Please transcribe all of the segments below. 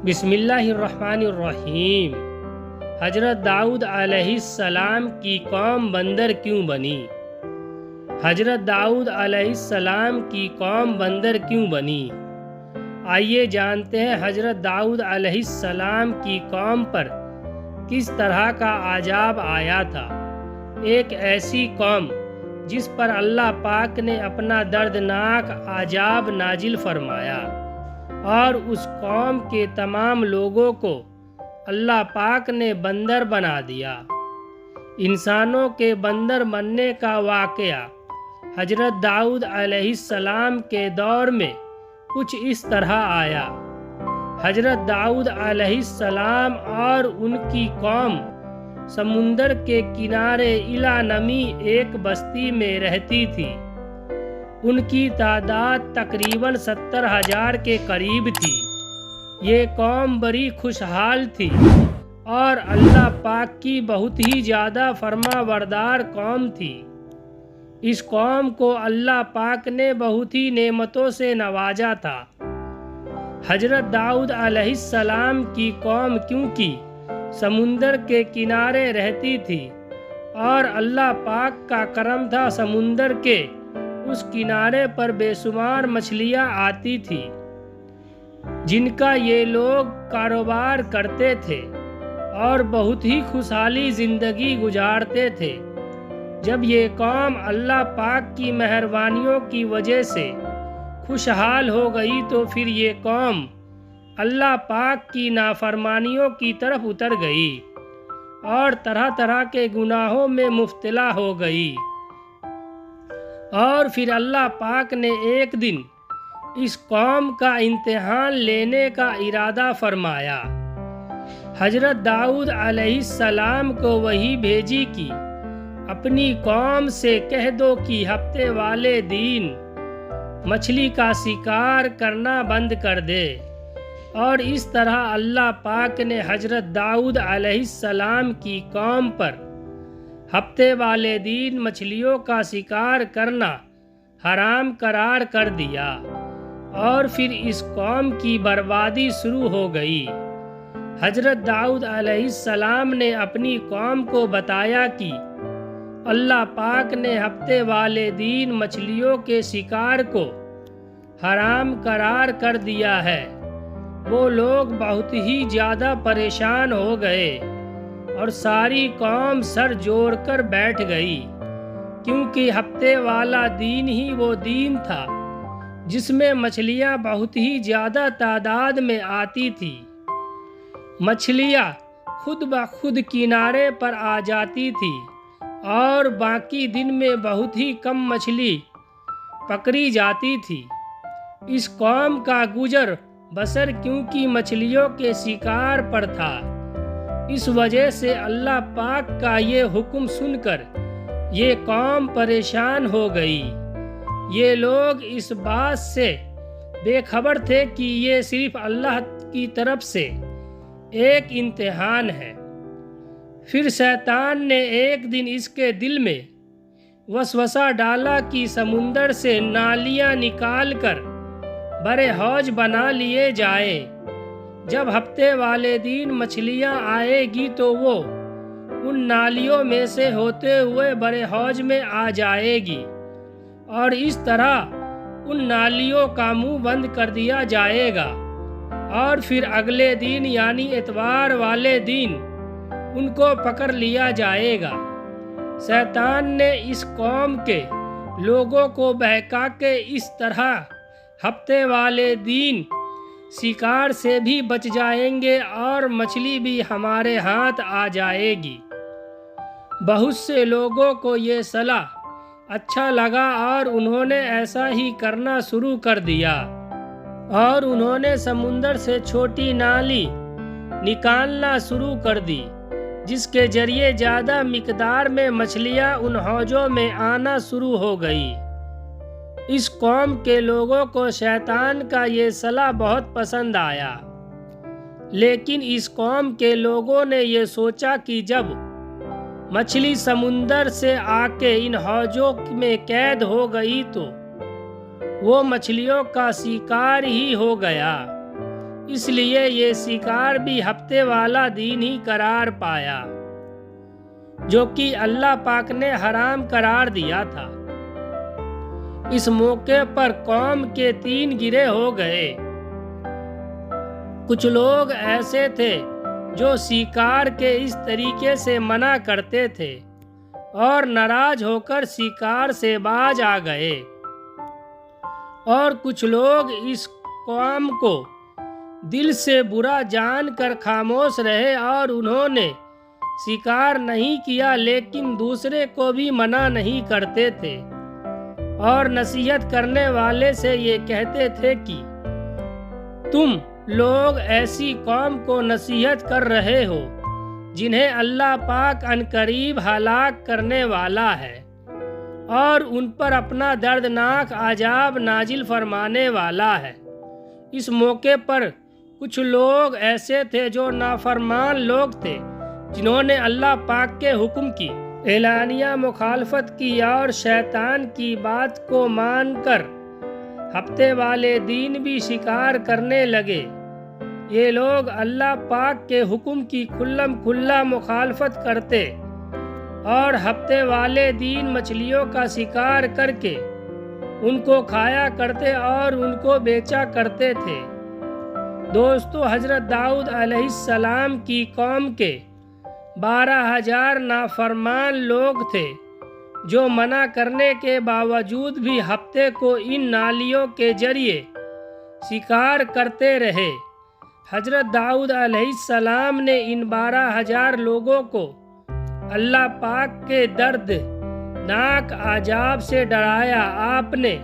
بسم اللہ الرحمن الرحیم۔ حضرت داؤد علیہ السلام کی قوم بندر کیوں بنی؟ حضرت داؤد علیہ السلام کی قوم بندر کیوں بنی؟ آئیے جانتے ہیں حضرت داؤد علیہ السلام کی قوم پر کس طرح کا عذاب آیا تھا۔ ایک ایسی قوم جس پر اللہ پاک نے اپنا دردناک عذاب نازل فرمایا اور اس قوم کے تمام لوگوں کو اللہ پاک نے بندر بنا دیا۔ انسانوں کے بندر بننے کا واقعہ حضرت داؤد علیہ السلام کے دور میں کچھ اس طرح آیا۔ حضرت داؤد علیہ السلام اور ان کی قوم سمندر کے کنارے الا نمی ایک بستی میں رہتی تھی۔ ان کی تعداد تقریباً 70,000 کے قریب تھی۔ یہ قوم بڑی خوشحال تھی اور اللہ پاک کی بہت ہی زیادہ فرما بردار قوم تھی۔ اس قوم کو اللہ پاک نے بہت ہی نعمتوں سے نوازا تھا۔ حضرت داؤد علیہ السلام کی قوم کیونکہ سمندر کے کنارے رہتی تھی اور اللہ پاک کا کرم تھا، سمندر کے اس کنارے پر بے شمار مچھلیاں آتی تھی جن کا یہ لوگ کاروبار کرتے تھے اور بہت ہی خوشحالی زندگی گزارتے تھے۔ جب یہ قوم اللہ پاک کی مہربانیوں کی وجہ سے خوشحال ہو گئی تو پھر یہ قوم اللہ پاک کی نافرمانیوں کی طرف اتر گئی اور طرح طرح کے گناہوں میں مبتلا ہو گئی۔ اور پھر اللہ پاک نے ایک دن اس قوم کا امتحان لینے کا ارادہ فرمایا۔ حضرت داؤد علیہ السلام کو وحی بھیجی کہ اپنی قوم سے کہہ دو کہ ہفتے والے دن مچھلی کا شکار کرنا بند کر دے، اور اس طرح اللہ پاک نے حضرت داؤد علیہ السلام کی قوم پر ہفتے والے دن مچھلیوں کا شکار کرنا حرام قرار کر دیا، اور پھر اس قوم کی بربادی شروع ہو گئی۔ حضرت داؤد علیہ السلام نے اپنی قوم کو بتایا کہ اللہ پاک نے ہفتے والے دن مچھلیوں کے شکار کو حرام قرار کر دیا ہے۔ وہ لوگ بہت ہی زیادہ پریشان ہو گئے اور ساری قوم سر جوڑ کر بیٹھ گئی، کیونکہ ہفتے والا دن ہی وہ دن تھا جس میں مچھلیاں بہت ہی زیادہ تعداد میں آتی تھی۔ مچھلیاں خود بخود کنارے پر آ جاتی تھی اور باقی دن میں بہت ہی کم مچھلی پکڑی جاتی تھی۔ اس قوم کا گزر بسر کیونکہ مچھلیوں کے شکار پر تھا، اس وجہ سے اللہ پاک کا یہ حکم سن کر یہ قوم پریشان ہو گئی۔ یہ لوگ اس بات سے بے خبر تھے کہ یہ صرف اللہ کی طرف سے ایک امتحان ہے۔ پھر شیطان نے ایک دن اس کے دل میں وسوسہ ڈالا کہ سمندر سے نالیاں نکال کر بڑے حوض بنا لیے جائیں۔ جب ہفتے والے دن مچھلیاں آئے گی تو وہ ان نالیوں میں سے ہوتے ہوئے بڑے حوض میں آ جائے گی، اور اس طرح ان نالیوں کا منہ بند کر دیا جائے گا، اور پھر اگلے دن یعنی اتوار والے دن ان کو پکڑ لیا جائے گا۔ شیطان نے اس قوم کے لوگوں کو بہکا کے اس طرح ہفتے والے دن شکار سے بھی بچ جائیں گے اور مچھلی بھی ہمارے ہاتھ آ جائے گی۔ بہت سے لوگوں کو یہ صلاح اچھا لگا اور انہوں نے ایسا ہی کرنا شروع کر دیا، اور انہوں نے سمندر سے چھوٹی نالی نکالنا شروع کر دی جس کے ذریعے زیادہ مقدار میں مچھلیاں ان حوضوں میں آنا شروع ہو گئی۔ اس قوم کے لوگوں کو شیطان کا یہ صلاح بہت پسند آیا، لیکن اس قوم کے لوگوں نے یہ سوچا کہ جب مچھلی سمندر سے آ کے ان حوضوں میں قید ہو گئی تو وہ مچھلیوں کا شکار ہی ہو گیا۔ اس لیے یہ شکار بھی ہفتے والا دن ہی قرار پایا جو کہ اللہ پاک نے حرام قرار دیا تھا۔ اس موقع پر قوم کے 3 گروہ ہو گئے۔ کچھ لوگ ایسے تھے جو شکار کے اس طریقے سے منع کرتے تھے اور ناراض ہو کر شکار سے باز آ گئے، اور کچھ لوگ اس قوم کو دل سے برا جان کر خاموش رہے اور انہوں نے شکار نہیں کیا، لیکن دوسرے کو بھی منع نہیں کرتے تھے اور نصیحت کرنے والے سے یہ کہتے تھے کہ تم لوگ ایسی قوم کو نصیحت کر رہے ہو جنہیں اللہ پاک عنقریب ہلاک کرنے والا ہے اور ان پر اپنا دردناک عذاب نازل فرمانے والا ہے۔ اس موقع پر کچھ لوگ ایسے تھے جو نافرمان لوگ تھے جنہوں نے اللہ پاک کے حکم کی اعلانیہ مخالفت کی اور شیطان کی بات کو مان کر ہفتے والے دن بھی شکار کرنے لگے۔ یہ لوگ اللہ پاک کے حکم کی کھلم کھلا مخالفت کرتے اور ہفتے والے دن مچھلیوں کا شکار کر کے ان کو کھایا کرتے اور ان کو بیچا کرتے تھے۔ دوستو، حضرت داؤد علیہ السلام کی قوم کے 12,000 نافرمان لوگ تھے جو منع کرنے کے باوجود بھی ہفتے کو ان نالیوں کے ذریعے شکار کرتے رہے۔ حضرت داؤد علیہ السلام نے ان 12,000 لوگوں کو اللہ پاک کے دردناک عذاب سے ڈرایا۔ آپ نے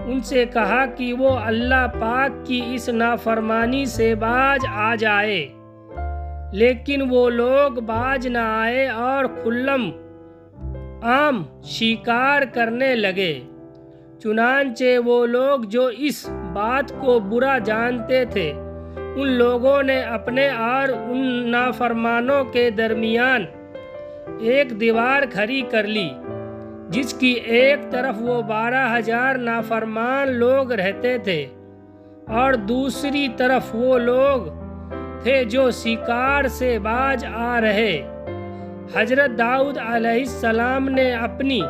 ان سے کہا کہ وہ اللہ پاک کی اس نافرمانی سے باز آ جائے، لیکن وہ لوگ باز نہ آئے اور کھلم عام شکار کرنے لگے۔ چنانچہ وہ لوگ جو اس بات کو برا جانتے تھے، ان لوگوں نے اپنے اور ان نافرمانوں کے درمیان ایک دیوار کھڑی کر لی، جس کی ایک طرف وہ 12,000 نافرمان لوگ رہتے تھے اور دوسری طرف وہ لوگ تھے جو شکار سے باز آ رہے۔ حضرت داؤد علیہ السلام نے اپنی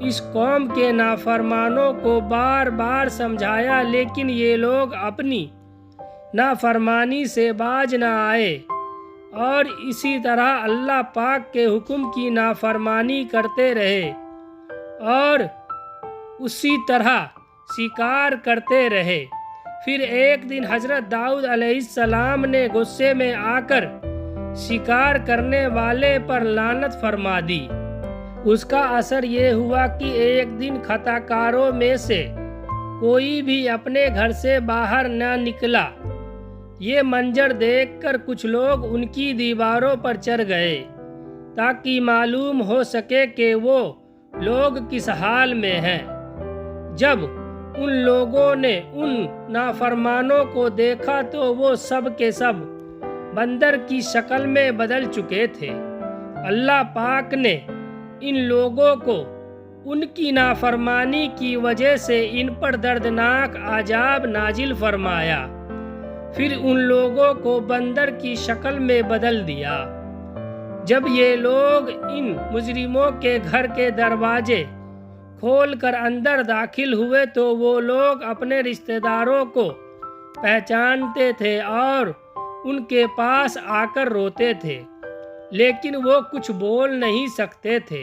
اس قوم کے نافرمانوں کو بار بار سمجھایا، لیکن یہ لوگ اپنی نافرمانی سے باز نہ آئے اور اسی طرح اللہ پاک کے حکم کی نافرمانی کرتے رہے اور اسی طرح شکار کرتے رہے۔ پھر ایک دن حضرت داؤد علیہ السلام نے غصے میں آ کر شکار کرنے والے پر لعنت فرما دی۔ اس کا اثر یہ ہوا کہ ایک دن خطا کاروں میں سے کوئی بھی اپنے گھر سے باہر نہ نکلا۔ یہ منظر دیکھ کر کچھ لوگ ان کی دیواروں پر چڑھ گئے تاکہ معلوم ہو سکے کہ وہ لوگ کس حال میں ہیں۔ جب ان لوگوں نے ان نافرمانوں کو دیکھا تو وہ سب کے سب بندر کی شکل میں بدل چکے تھے۔ اللہ پاک نے ان لوگوں کو ان کی نافرمانی کی وجہ سے ان پر دردناک عذاب نازل فرمایا، پھر ان لوگوں کو بندر کی شکل میں بدل دیا۔ جب یہ لوگ ان مجرموں کے گھر کے دروازے کھول کر اندر داخل ہوئے تو وہ لوگ اپنے رشتہ داروں کو پہچانتے تھے اور ان کے پاس آ کر روتے تھے، لیکن وہ کچھ بول نہیں سکتے تھے۔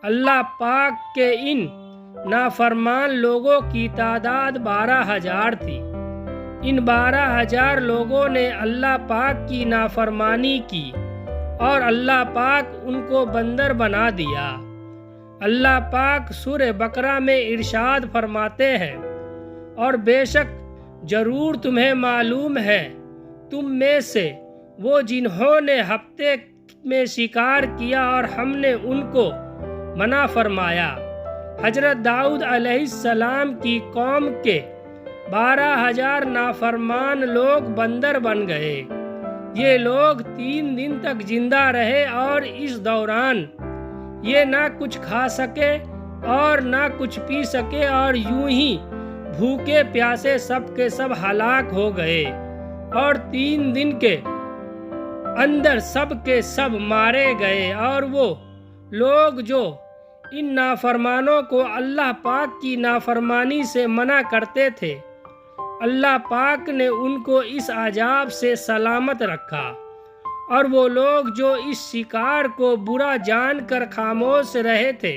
اللہ پاک کے ان نافرمان لوگوں کی تعداد 12,000 تھی۔ ان 12,000 لوگوں نے اللہ پاک کی نافرمانی کی اور اللہ پاک ان کو بندر بنا دیا۔ اللہ پاک سورہ بقرہ میں ارشاد فرماتے ہیں، اور بے شک ضرور تمہیں معلوم ہے تم میں سے وہ جنہوں نے ہفتے میں شکار کیا اور ہم نے ان کو منع فرمایا۔ حضرت داؤد علیہ السلام کی قوم کے 12,000 نافرمان لوگ بندر بن گئے۔ یہ لوگ 3 دن تک زندہ رہے اور اس دوران یہ نہ کچھ کھا سکے اور نہ کچھ پی سکے اور یوں ہی بھوکے پیاسے سب کے سب ہلاک ہو گئے۔ اور 3 دن کے اندر سب کے سب مارے گئے۔ اور وہ لوگ جو ان نافرمانوں کو اللہ پاک کی نافرمانی سے منع کرتے تھے، اللہ پاک نے ان کو اس عذاب سے سلامت رکھا، اور وہ لوگ جو اس شکار کو برا جان کر خاموش رہے تھے،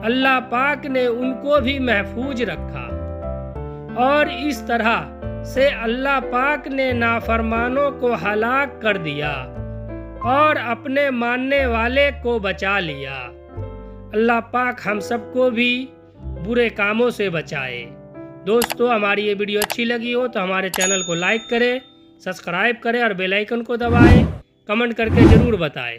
اللہ پاک نے ان کو بھی محفوظ رکھا۔ اور اس طرح سے اللہ پاک نے نافرمانوں کو ہلاک کر دیا اور اپنے ماننے والے کو بچا لیا۔ اللہ پاک ہم سب کو بھی برے کاموں سے بچائے۔ دوستو، ہماری یہ ویڈیو اچھی لگی ہو تو ہمارے چینل کو لائک کریں، سبسکرائب کریں اور بیل آئیکن کو دبائیں، کمنٹ کر کے ضرور بتائیں۔